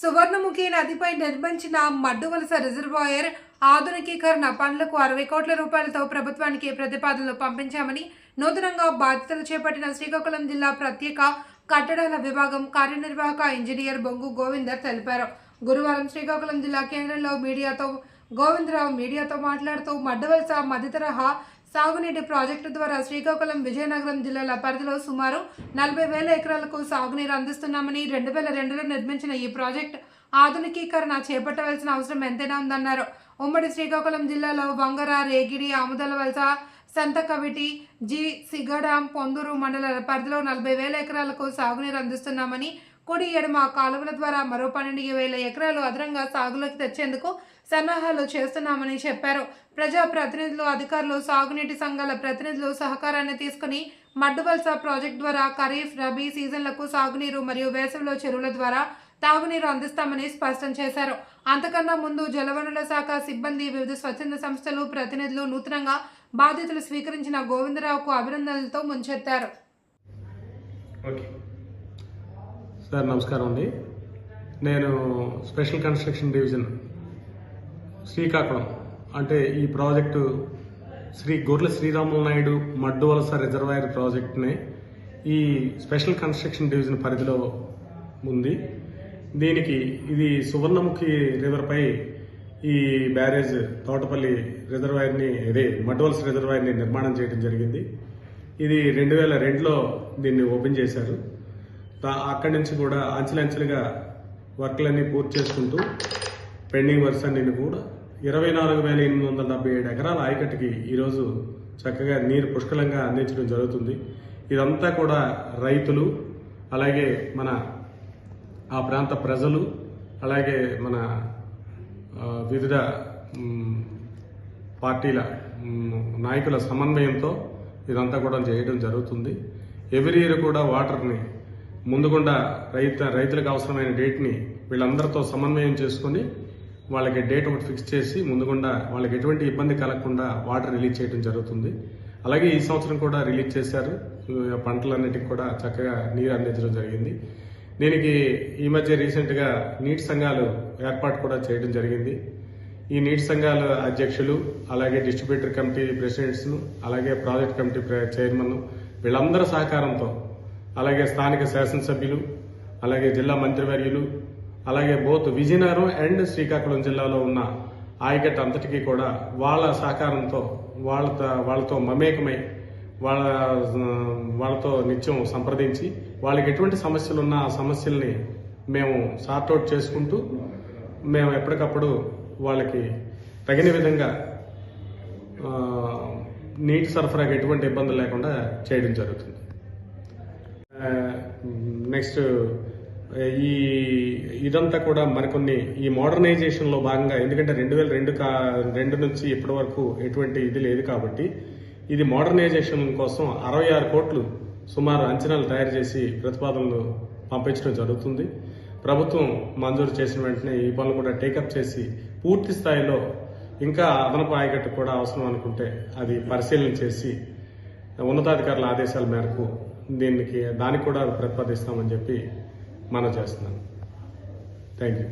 సువర్ణముఖి నదిపై నిర్మించిన మడ్డువలస రిజర్వాయర్ ఆధునికీకరణ పనులకు 60 కోట్ల రూపాయలతో ప్రభుత్వానికి ప్రతిపాదనలు పంపించామని నూతనంగా బాధ్యతలు చేపట్టిన శ్రీకాకుళం జిల్లా ప్రత్యేక కట్టడాల విభాగం కార్యనిర్వాహక ఇంజనీర్ బొంగు గోవిందర్ తెలిపారు. గురువారం శ్రీకాకుళం జిల్లా కేంద్రంలో గోవిందరావు మీడియాతో మాట్లాడుతూ మడ్డువలస మధ్యతరహా సాగునీటి ప్రాజెక్టు ద్వారా శ్రీకాకుళం విజయనగరం జిల్లాల పరిధిలో సుమారు 40,000 ఎకరాలకు సాగునీరు అందిస్తున్నామని 2002లో నిర్మించిన ఈ ప్రాజెక్టు ఆధునికీకరణ చేపట్టవలసిన అవసరం ఎంతైనా ఉందన్నారు. ఉమ్మడి శ్రీకాకుళం జిల్లాలో వంగర, రేగిడి, ఆముదలవలస, సంతకవిటి, సిగడాం, పొందూరు మండలాల పరిధిలో 40,000 ఎకరాలకు సాగునీరు అందిస్తున్నామని, కుడి ఎడమ కాలువల ద్వారా మరో 12,000 ఎకరాలు అదనంగా సాగులోకి తెచ్చేందుకు సన్నాహాలు చేస్తున్నామని చెప్పారు. ప్రజా ప్రతినిధులు, అధికారులు, సాగునీటి సంఘాల ప్రతినిధులు సహకారాన్ని తీసుకుని మడ్డువలస ప్రాజెక్టు ద్వారా ఖరీఫ్, రబీ సీజన్లకు సాగునీరు మరియు వేసవిలో చెరువుల ద్వారా తాగునీరు అందిస్తామని స్పష్టం చేశారు. అంతకన్నా ముందు జలవనరుల శాఖ సిబ్బంది, వివిధ స్వచ్ఛంద సంస్థలు ప్రతినిధులు నూతనంగా బాధ్యతలు స్వీకరించిన గోవిందరావుకు అభినందనలతో ముంచెత్తారు. సార్ నమస్కారం అండి. నేను స్పెషల్ కన్స్ట్రక్షన్ డివిజన్ శ్రీకాకుళం అంటే ఈ ప్రాజెక్టు గొర్రెల శ్రీరాములు నాయుడు మడ్డువలస రిజర్వాయర్ ప్రాజెక్టునే ఈ స్పెషల్ కన్స్ట్రక్షన్ డివిజన్ పరిధిలో ఉంది. దీనికి ఇది సువర్ణముఖి రివర్పై ఈ బ్యారేజ్ తోటపల్లి రిజర్వాయర్ని మడ్డువలస రిజర్వాయర్ని నిర్మాణం చేయడం జరిగింది. ఇది 2002లో దీన్ని ఓపెన్ చేశారు. అక్కడి నుంచి కూడా అంచెలంచెలుగా వర్క్లన్నీ పూర్తి చేసుకుంటూ పెండింగ్ వర్క్స్ అన్ని కూడా 24,877 ఎకరాల ఆయకట్టుకి ఈరోజు చక్కగా నీరు పుష్కలంగా అందించడం జరుగుతుంది. ఇదంతా కూడా రైతులు, అలాగే మన ఆ ప్రాంత ప్రజలు, అలాగే మన వివిధ పార్టీల నాయకుల సమన్వయంతో ఇదంతా కూడా చేయడం జరుగుతుంది. ఎవ్రీ ఇయర్ కూడా వాటర్ని ముందుగుండా రైతులకు అవసరమైన డేట్ని వీళ్ళందరితో సమన్వయం చేసుకుని వాళ్ళకి డేట్ ఒకటి ఫిక్స్ చేసి ముందుగుండా వాళ్ళకి ఎటువంటి ఇబ్బంది కలగకుండా వాటర్ రిలీజ్ చేయడం జరుగుతుంది. అలాగే ఈ సంవత్సరం కూడా రిలీజ్ చేశారు. పంటలన్నిటికి కూడా చక్కగా నీరు అందించడం జరిగింది. దీనికి ఈ మధ్య రీసెంట్గా నీటి సంఘాలు ఏర్పాటు కూడా చేయడం జరిగింది. ఈ నీటి సంఘాల అధ్యక్షులు, అలాగే డిస్ట్రిబ్యూటర్ కమిటీ ప్రెసిడెంట్స్ను, అలాగే ప్రాజెక్ట్ కమిటీ చైర్మన్ వీళ్ళందరి సహకారంతో, అలాగే స్థానిక శాసనసభ్యులు, అలాగే జిల్లా మంత్రివర్యులు, అలాగే బోత్ విజయనగరం అండ్ శ్రీకాకుళం జిల్లాలో ఉన్న ఆయకట్టు అంతటికీ కూడా వాళ్ళ సహకారంతో వాళ్ళతో మమేకమై వాళ్ళతో నిత్యం సంప్రదించి వాళ్ళకి ఎటువంటి సమస్యలు ఉన్నా ఆ సమస్యల్ని మేము సార్ట్అవుట్ చేసుకుంటూ మేము ఎప్పటికప్పుడు వాళ్ళకి తగిన విధంగా నీటి సరఫరాకి ఎటువంటి ఇబ్బందులు లేకుండా చేయడం జరుగుతుంది. నెక్స్ట్ ఇదంతా కూడా మరికొన్ని ఈ మోడర్నైజేషన్లో భాగంగా, ఎందుకంటే 2002 నుంచి ఇప్పటి వరకు ఎటువంటి ఇది లేదు కాబట్టి ఇది మోడర్నైజేషన్ కోసం 66 కోట్లు సుమారు అంచనాలు తయారు చేసి ప్రతిపాదనలు పంపించడం జరుగుతుంది. ప్రభుత్వం మంజూరు చేసిన వెంటనే ఈ పనులు కూడా టేకప్ చేసి పూర్తి స్థాయిలో ఇంకా అదనపు ఆయకట్టు కూడా అవసరం అనుకుంటే అది పరిశీలన చేసి ఉన్నతాధికారుల ఆదేశాల మేరకు దానికి కూడా ప్రతిపాదిస్తామని చెప్పి మనం చేస్తున్నాను. Thank you.